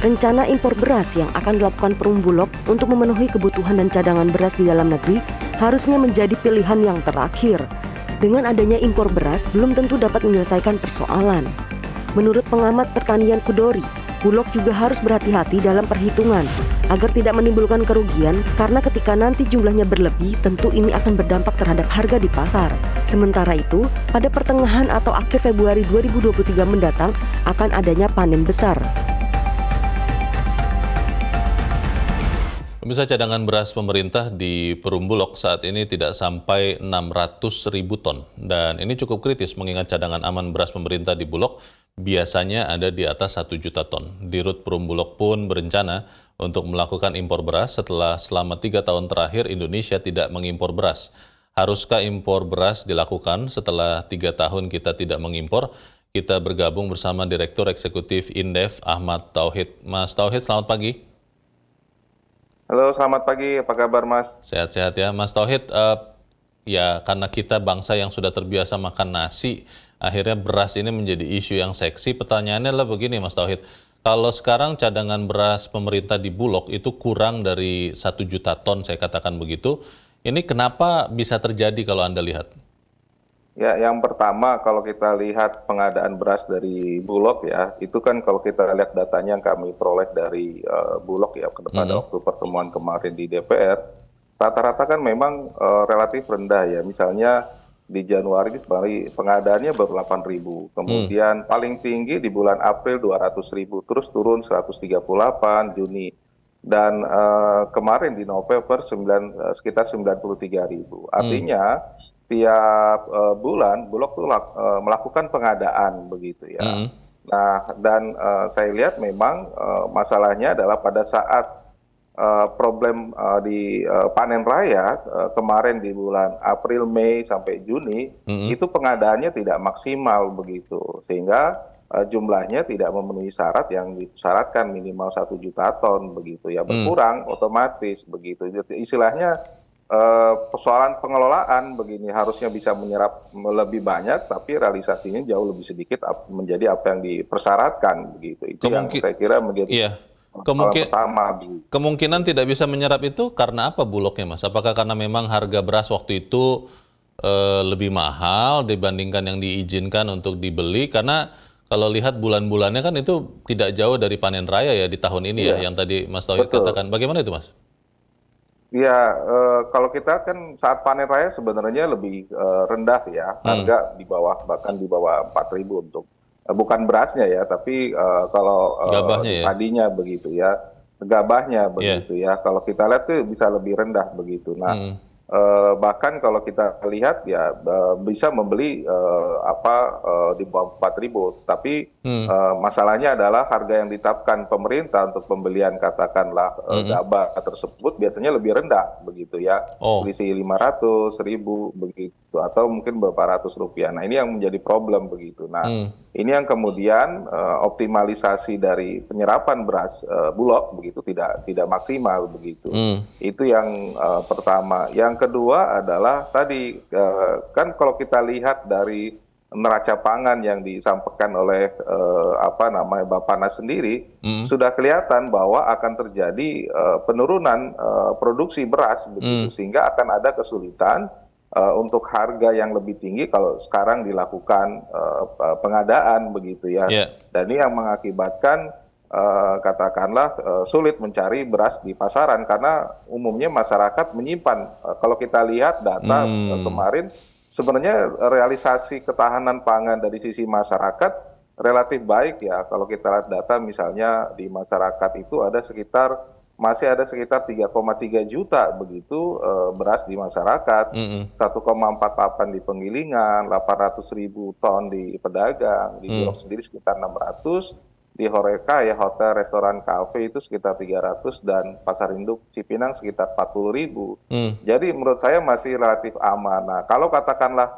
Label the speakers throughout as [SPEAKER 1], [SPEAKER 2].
[SPEAKER 1] Rencana impor beras yang akan dilakukan Perum Bulog untuk memenuhi kebutuhan dan cadangan beras di dalam negeri harusnya menjadi pilihan yang terakhir. Dengan adanya impor beras belum tentu dapat menyelesaikan persoalan. Menurut pengamat pertanian Kudori, Bulog juga harus berhati-hati dalam perhitungan agar tidak menimbulkan kerugian karena ketika nanti jumlahnya berlebih tentu ini akan berdampak terhadap harga di pasar. Sementara itu, pada pertengahan atau akhir Februari 2023 mendatang akan adanya panen besar.
[SPEAKER 2] Pemirsa, cadangan beras pemerintah di Perum Bulog saat ini tidak sampai 600.000 ton. Dan ini cukup kritis mengingat cadangan aman beras pemerintah di Bulog biasanya ada di atas 1 juta ton. Dirut Perum Bulog pun berencana untuk melakukan impor beras setelah selama 3 tahun terakhir Indonesia tidak mengimpor beras. Haruskah impor beras dilakukan setelah 3 tahun kita tidak mengimpor? Kita bergabung bersama Direktur Eksekutif Indef, Ahmad Tauhid. Mas Tauhid, selamat pagi.
[SPEAKER 3] Halo, selamat pagi. Apa kabar, Mas?
[SPEAKER 2] Sehat-sehat ya. Mas Tauhid, ya karena kita bangsa yang sudah terbiasa makan nasi, akhirnya beras ini menjadi isu yang seksi. Pertanyaannya adalah begini, Mas Tauhid. Kalau sekarang cadangan beras pemerintah di Bulog itu kurang dari 1 juta ton, saya katakan begitu. Ini kenapa bisa terjadi kalau Anda lihat?
[SPEAKER 3] Ya, yang pertama kalau kita lihat pengadaan beras dari Bulog ya, itu kan kalau kita lihat datanya yang kami peroleh dari Bulog ya pada waktu pertemuan kemarin di DPR, rata-rata kan memang relatif rendah ya. Misalnya di Januari pengadaannya baru 8.000, kemudian paling tinggi di bulan April 200.000, terus turun 138 Juni. Dan kemarin di November sekitar 93.000. Artinya tiap bulan Bulog tuh melakukan pengadaan begitu ya. Nah, dan saya lihat memang masalahnya adalah pada saat problem di panen raya kemarin di bulan April, Mei sampai Juni itu pengadaannya tidak maksimal begitu, sehingga jumlahnya tidak memenuhi syarat yang disyaratkan minimal 1 juta ton begitu ya, berkurang otomatis begitu. Jadi istilahnya persoalan pengelolaan begini, harusnya bisa menyerap lebih banyak tapi realisasinya jauh lebih sedikit menjadi apa yang dipersyaratkan begitu. Itu yang saya kira menjadi pertama.
[SPEAKER 2] Kemungkinan tidak bisa menyerap itu karena apa Bulognya, Mas? Apakah karena memang harga beras waktu itu lebih mahal dibandingkan yang diizinkan untuk dibeli? Karena kalau lihat bulan-bulannya kan itu tidak jauh dari panen raya ya di tahun ini ya, yang tadi Mas Tauhid katakan. Bagaimana itu, Mas?
[SPEAKER 3] Ya, kalau kita kan saat panen raya sebenarnya lebih rendah ya, harga di bawah, bahkan di bawah 4.000 untuk bukan berasnya ya, tapi kalau padinya begitu ya, gabahnya begitu ya. Kalau kita lihat tuh bisa lebih rendah begitu. Nah, bahkan kalau kita lihat ya bisa membeli di bawah 4.000, tapi masalahnya adalah harga yang ditetapkan pemerintah untuk pembelian katakanlah gabah tersebut biasanya lebih rendah begitu ya, selisih 500, 1.000 begitu, atau mungkin beberapa ratus rupiah. Nah, ini yang menjadi problem begitu. Nah, ini yang kemudian optimalisasi dari penyerapan beras Bulog begitu tidak maksimal begitu. Itu yang pertama. Yang kedua adalah tadi kan kalau kita lihat dari neraca pangan yang disampaikan oleh Bappenas sendiri, sudah kelihatan bahwa akan terjadi penurunan produksi beras begitu, sehingga akan ada kesulitan untuk harga yang lebih tinggi kalau sekarang dilakukan pengadaan begitu ya. Dan ini yang mengakibatkan katakanlah sulit mencari beras di pasaran karena umumnya masyarakat menyimpan. Kalau kita lihat data kemarin, sebenarnya realisasi ketahanan pangan dari sisi masyarakat relatif baik ya. Kalau kita lihat data misalnya di masyarakat itu masih ada sekitar 3,3 juta begitu beras di masyarakat, 1,48 di penggilingan, 800.000 ton di pedagang, di Bulog sendiri sekitar 600, di Horeca ya, hotel, restoran, kafe itu sekitar 300, dan pasar induk Cipinang sekitar 40.000. Jadi menurut saya masih relatif aman. Nah, kalau katakanlah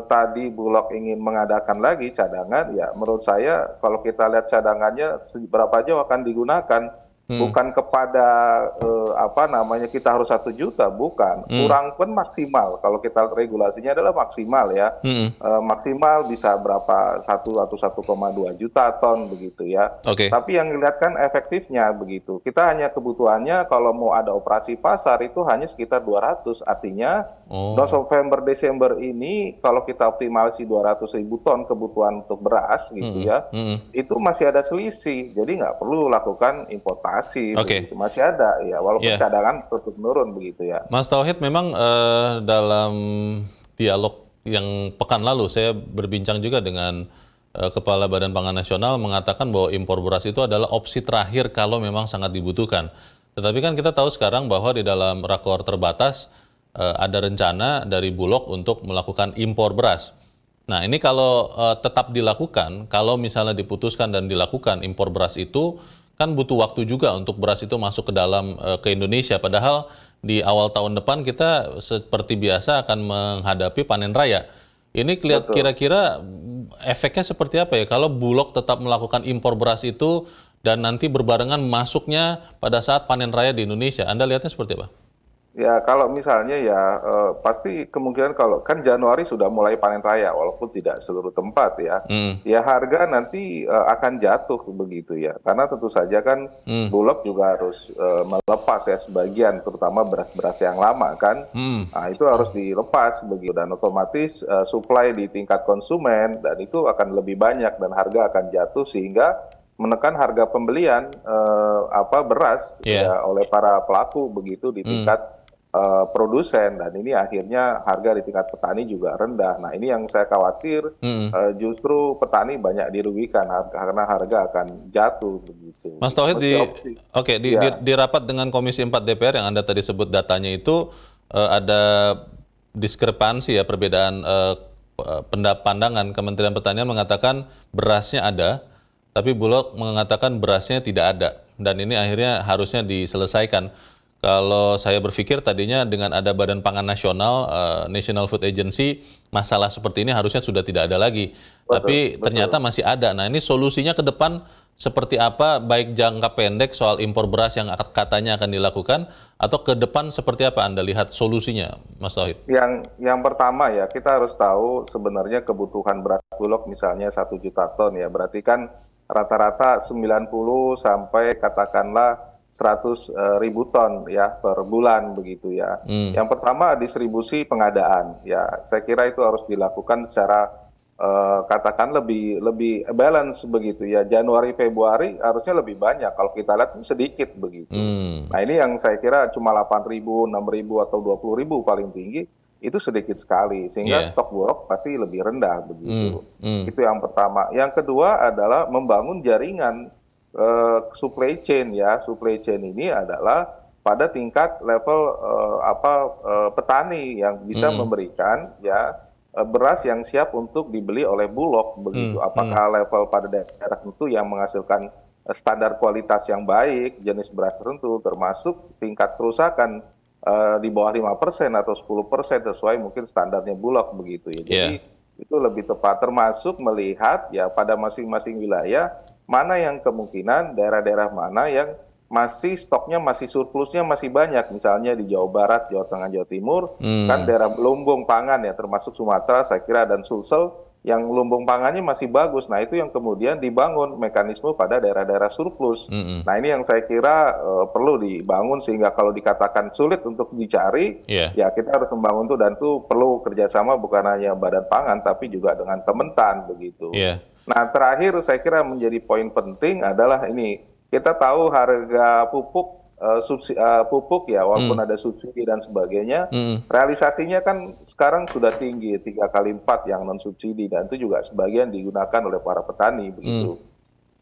[SPEAKER 3] tadi Bulog ingin mengadakan lagi cadangan, ya menurut saya kalau kita lihat cadangannya berapa jauh akan digunakan, bukan kepada apa namanya kita harus 1 juta, bukan. Kurang pun maksimal. Kalau kita regulasinya adalah maksimal ya, maksimal bisa berapa 1 atau 1,2 juta ton begitu ya.
[SPEAKER 2] Oke.
[SPEAKER 3] Tapi yang dilihat kan efektifnya begitu. Kita hanya kebutuhannya kalau mau ada operasi pasar itu hanya sekitar 200. Artinya November Desember ini kalau kita optimasi 200.000 ton kebutuhan untuk beras gitu ya, itu masih ada selisih. Jadi nggak perlu lakukan importasi. Begitu. Masih ada ya, walaupun cadangan terus menurun begitu ya.
[SPEAKER 2] Mas Tauhid, memang dalam dialog yang pekan lalu saya berbincang juga dengan Kepala Badan Pangan Nasional mengatakan bahwa impor beras itu adalah opsi terakhir kalau memang sangat dibutuhkan. Tetapi kan kita tahu sekarang bahwa di dalam rakor terbatas ada rencana dari Bulog untuk melakukan impor beras. Nah ini kalau tetap dilakukan, kalau misalnya diputuskan dan dilakukan impor beras itu, kan butuh waktu juga untuk beras itu masuk ke Indonesia. Padahal di awal tahun depan kita seperti biasa akan menghadapi panen raya. Ini kira-kira efeknya seperti apa ya kalau Bulog tetap melakukan impor beras itu dan nanti berbarengan masuknya pada saat panen raya di Indonesia? Anda lihatnya seperti apa?
[SPEAKER 3] Ya kalau misalnya ya pasti kemungkinan kalau kan Januari sudah mulai panen raya walaupun tidak seluruh tempat ya, ya harga nanti akan jatuh begitu ya, karena tentu saja kan Bulog juga harus melepas ya sebagian terutama beras-beras yang lama kan, nah itu harus dilepas begitu dan otomatis supply di tingkat konsumen dan itu akan lebih banyak dan harga akan jatuh sehingga menekan harga pembelian beras ya, oleh para pelaku begitu di tingkat produsen dan ini akhirnya harga di tingkat petani juga rendah. Nah ini yang saya khawatir justru petani banyak dirugikan karena harga akan jatuh begitu.
[SPEAKER 2] Mas Tauhid di rapat dengan Komisi 4 DPR yang Anda tadi sebut datanya itu ada diskrepansi ya, perbedaan pandangan. Kementerian Pertanian mengatakan berasnya ada, tapi Bulog mengatakan berasnya tidak ada dan ini akhirnya harusnya diselesaikan. Kalau saya berpikir tadinya dengan ada Badan Pangan Nasional, National Food Agency, masalah seperti ini harusnya sudah tidak ada lagi. Tapi ternyata masih ada. Nah ini solusinya ke depan seperti apa, baik jangka pendek soal impor beras yang katanya akan dilakukan, atau ke depan seperti apa Anda lihat solusinya, Mas Tauhid?
[SPEAKER 3] Yang pertama ya, kita harus tahu sebenarnya kebutuhan beras Bulog misalnya 1 juta ton ya, berarti kan rata-rata 90 sampai katakanlah 100.000 ton ya per bulan begitu ya. Yang pertama distribusi pengadaan ya, saya kira itu harus dilakukan secara katakan lebih balance begitu ya. Januari Februari harusnya lebih banyak, kalau kita lihat sedikit begitu. Nah ini yang saya kira cuma 8.000, 6.000 atau 20.000 paling tinggi, itu sedikit sekali sehingga stok Bulog pasti lebih rendah begitu. Itu yang pertama. Yang kedua adalah membangun jaringan supply chain ya. Supply chain ini adalah pada tingkat level petani yang bisa memberikan ya beras yang siap untuk dibeli oleh Bulog begitu. Apakah level pada daerah tertentu yang menghasilkan standar kualitas yang baik, jenis beras tertentu, termasuk tingkat kerusakan di bawah 5% atau 10% sesuai mungkin standarnya Bulog begitu ya. Jadi itu lebih tepat, termasuk melihat ya pada masing-masing wilayah mana yang kemungkinan daerah-daerah mana yang masih stoknya masih surplusnya masih banyak, misalnya di Jawa Barat, Jawa Tengah, Jawa Timur, kan daerah lumbung pangan ya, termasuk Sumatera saya kira dan Sulsel yang lumbung pangannya masih bagus. Nah itu yang kemudian dibangun mekanisme pada daerah-daerah surplus. Nah ini yang saya kira perlu dibangun sehingga kalau dikatakan sulit untuk dicari, ya kita harus membangun itu dan itu perlu kerjasama bukan hanya Badan Pangan tapi juga dengan Kementan begitu. Nah terakhir saya kira menjadi poin penting adalah ini, kita tahu harga pupuk ya walaupun ada subsidi dan sebagainya, realisasinya kan sekarang sudah tinggi 3 kali 4 yang non subsidi dan itu juga sebagian digunakan oleh para petani begitu.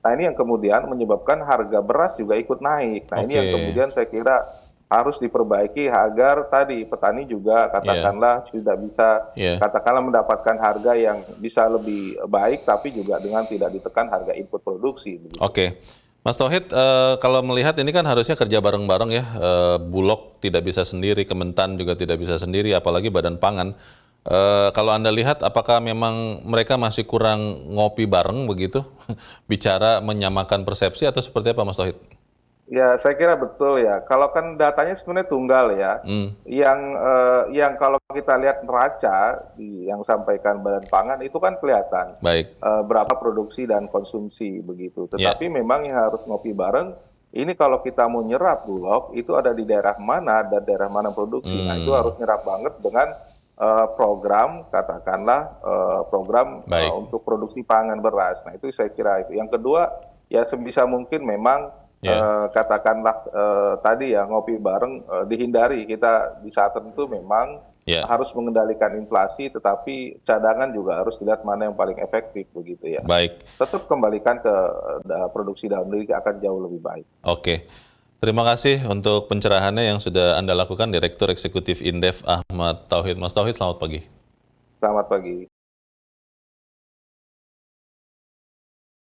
[SPEAKER 3] Nah ini yang kemudian menyebabkan harga beras juga ikut naik. Nah ini yang kemudian saya kira harus diperbaiki agar tadi petani juga katakanlah tidak bisa katakanlah mendapatkan harga yang bisa lebih baik tapi juga dengan tidak ditekan harga input produksi.
[SPEAKER 2] Oke. Mas Tauhid, kalau melihat ini kan harusnya kerja bareng-bareng ya, Bulog tidak bisa sendiri, Kementan juga tidak bisa sendiri, apalagi Badan Pangan. Kalau Anda lihat apakah memang mereka masih kurang ngopi bareng begitu, bicara menyamakan persepsi atau seperti apa Mas Tauhid?
[SPEAKER 3] Ya, saya kira betul ya. Kalau kan datanya sebenarnya tunggal ya.
[SPEAKER 2] Hmm,
[SPEAKER 3] Yang kalau kita lihat neraca yang sampaikan Badan Pangan itu kan kelihatan
[SPEAKER 2] baik,
[SPEAKER 3] berapa produksi dan konsumsi begitu.
[SPEAKER 2] ya.
[SPEAKER 3] Tetapi memang yang harus ngopi bareng ini kalau kita mau nyerap Bulog itu ada di daerah mana dan daerah mana produksi. Nah, itu harus nyerap banget dengan program katakanlah program
[SPEAKER 2] Baik.
[SPEAKER 3] untuk produksi pangan beras. Nah, itu saya kira itu. Yang kedua ya sebisa mungkin memang
[SPEAKER 2] Ya.
[SPEAKER 3] katakanlah tadi ya ngopi bareng dihindari kita di saat tertentu memang
[SPEAKER 2] Ya.
[SPEAKER 3] harus mengendalikan inflasi tetapi cadangan juga harus dilihat mana yang paling efektif begitu ya.
[SPEAKER 2] Baik.
[SPEAKER 3] Tetap kembalikan ke produksi dalam negeri akan jauh lebih baik.
[SPEAKER 2] Oke. Terima kasih untuk pencerahannya yang sudah Anda lakukan, Direktur Eksekutif Indef Ahmad Tauhid. Mas Tauhid, selamat pagi.
[SPEAKER 3] Selamat pagi.